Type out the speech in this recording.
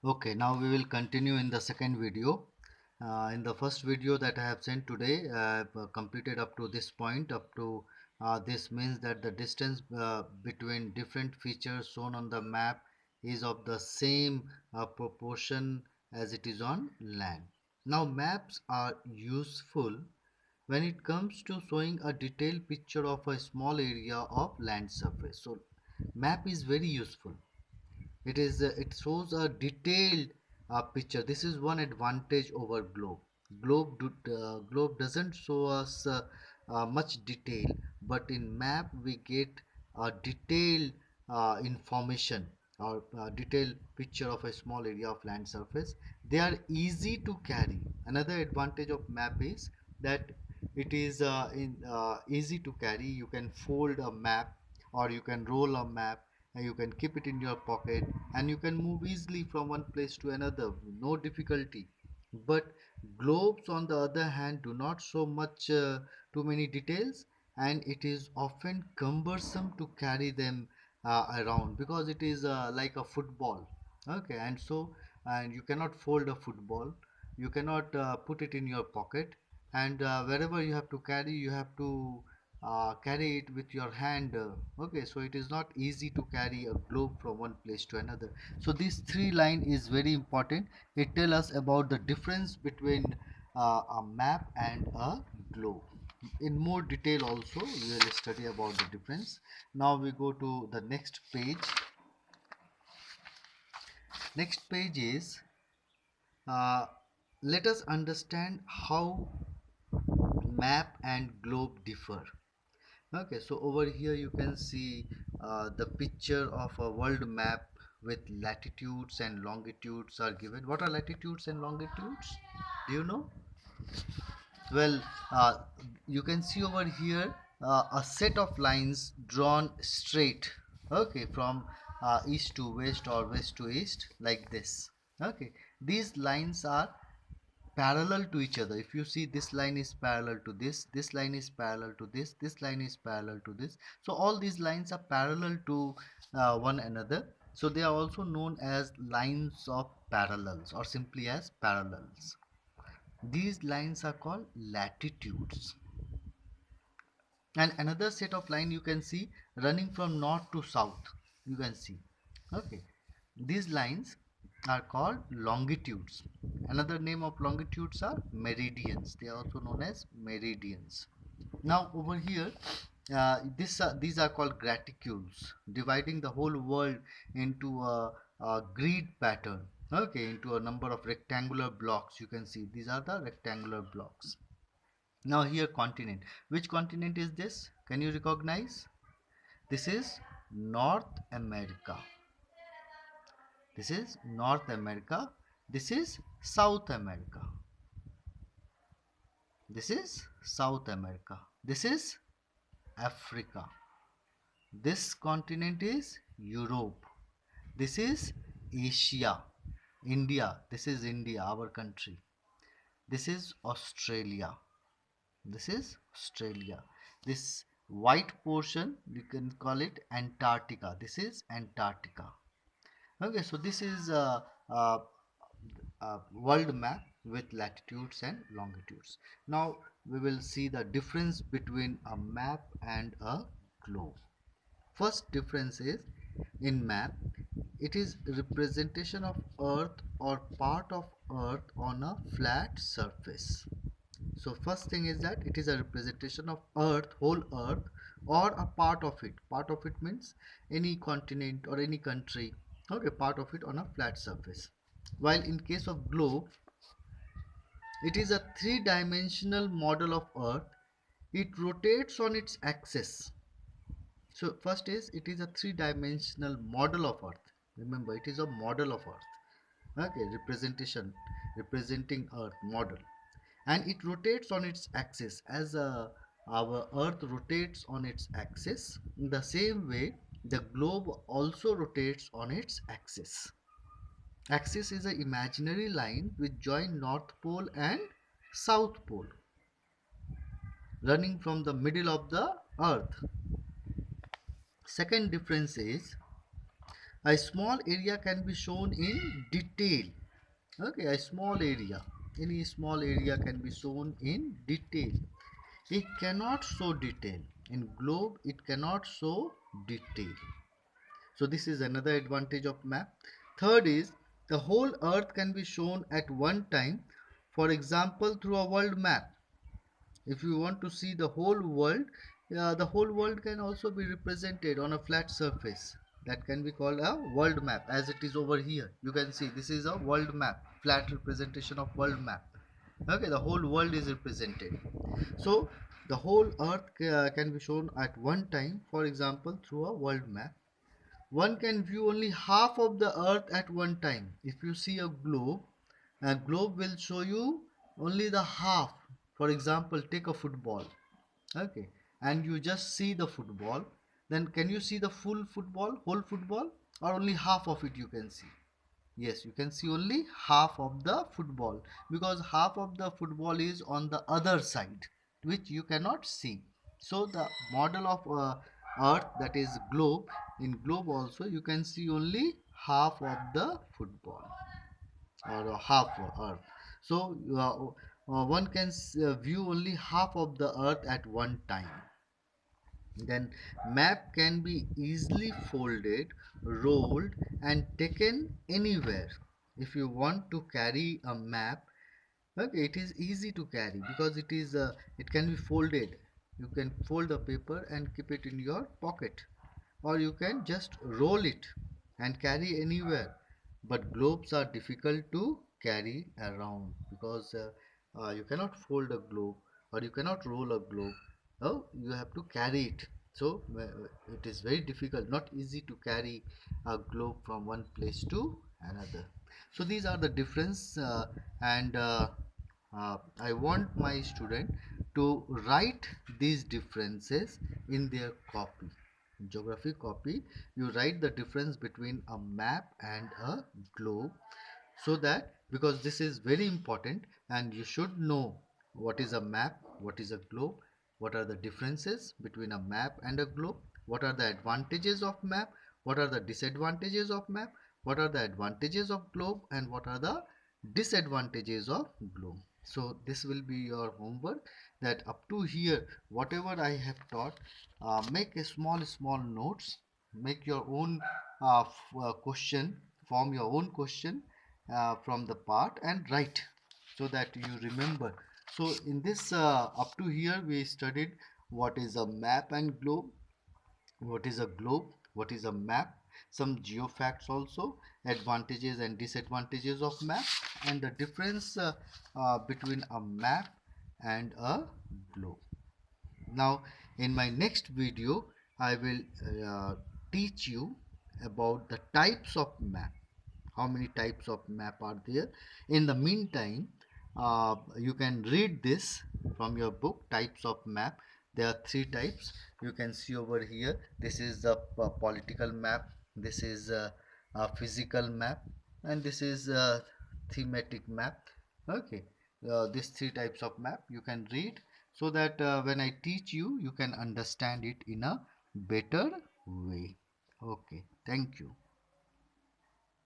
Okay, now we will continue in the second video. In the first video that I have sent today, I have completed up to this point. Up to this means that the distance between different features shown on the map is of the same proportion as it is on land. Now, maps are useful when it comes to showing a detailed picture of a small area of land surface. So, map is very useful. It shows a detailed picture. This is one advantage over globe doesn't show us much detail, but in map we get a detailed information or detailed picture of a small area of land surface. They are easy to carry. Another advantage of map is that it is easy to carry. You can fold a map or you can roll a map and you can keep it in your pocket and you can move easily from one place to another, no difficulty. But globes on the other hand do not show much too many details, and it is often cumbersome to carry them around because it is like a football. Okay, and you cannot fold a football, you cannot put it in your pocket, and wherever you have to carry, you have to carry it with your hand. Okay, so it is not easy to carry a globe from one place to another. So this three line is very important. It tells us about the difference between a map and a globe. In more detail also we will study about the difference. Now we go to the next page. Next page is uh, let us understand how map and globe differ. Okay, so over here you can see the picture of a world map with latitudes and longitudes are given. What are latitudes and longitudes? Do you know? Well, you can see over here a set of lines drawn straight, okay, from east to west or west to east, like this. Okay, these lines are parallel to each other. If you see, this line is parallel to this line is parallel to this line is parallel to this. So all these lines are parallel to one another. So they are also known as lines of parallels or simply as parallels. These lines are called latitudes. And another set of line you can see running from north to south. You can see. Okay. These lines are called longitudes. Another name of longitudes are meridians. They are also known as meridians. Now over here, these are called graticules, dividing the whole world into a grid pattern. Okay, into a number of rectangular blocks. You can see these are the rectangular blocks. Now here continent. Which continent is this? Can you recognize? This is North America. This is North America. This is South America. This is South America. This is Africa. This continent is Europe. This is Asia. India. This is India, our country. This is Australia. This is Australia. This white portion, you can call it Antarctica. This is Antarctica. Okay, so this is a world map with latitudes and longitudes. Now we will see the difference between a map and a globe. First difference is, in map it is representation of earth or part of earth on a flat surface. So first thing is that it is a representation of earth, whole earth, or a part of it. Part of it means any continent or any country. Okay, part of it on a flat surface. While in case of globe, it is a three-dimensional model of earth. It rotates on its axis. So first is, it is a three-dimensional model of earth. Remember, it is a model of earth. Okay, representation representing earth model, and it rotates on its axis as our earth rotates on its axis. In the same way, the globe also rotates on its axis. Axis is an imaginary line which join north pole and south pole, running from the middle of the earth. Second difference is A small area can be shown in detail. Okay, a small area, any small area can be shown in detail. It cannot show detail. In globe, it cannot show detail. So this is another advantage of map. Third is the whole earth can be shown at one time. For example, through a world map. If you want to see the whole world can also be represented on a flat surface. That can be called a world map, as it is over here. You can see this is a world map, flat representation of world map. Okay, the whole world is represented. So the whole earth can be shown at one time, for example, through a world map. One can view only half of the earth at one time. If you see a globe will show you only the half. For example, take a football, okay, and you just see the football. Then can you see the full football, whole football, or only half of it you can see? Yes, you can see only half of the football, because half of the football is on the other side, which you cannot see. So the model of earth, that is globe, in globe also you can see only half of the football, or half of earth. So one can view only half of the earth at one time. Then map can be easily folded, rolled, and taken anywhere. If you want to carry a map, okay, it is easy to carry because it can be folded. You can fold the paper and keep it in your pocket, or you can just roll it and carry anywhere. But globes are difficult to carry around because you cannot fold a globe, or you cannot roll a globe. Oh, you have to carry it. So it is very difficult, not easy to carry a globe from one place to another. So these are the difference, and I want my student to write these differences in their copy, geography copy. You write the difference between a map and a globe, so that, because this is very important and you should know what is a map, what is a globe, what are the differences between a map and a globe, what are the advantages of map, what are the disadvantages of map, what are the advantages of globe, and what are the disadvantages of globe. So this will be your homework, that up to here whatever I have taught, make a small notes, make your own question, form your own question from the part and write, so that you remember. So in this, up to here we studied what is a map and globe, what is a globe, what is a map, some geo facts also, advantages and disadvantages of map, and the difference between a map and a globe. Now in my next video I will teach you about the types of map, how many types of map are there. In the meantime, you can read this from your book, types of map. There are three types. You can see over here, this is the political map, this is a physical map, and this is a thematic map. Okay, these three types of map you can read, so that when I teach you, you can understand it in a better way. Okay, thank you.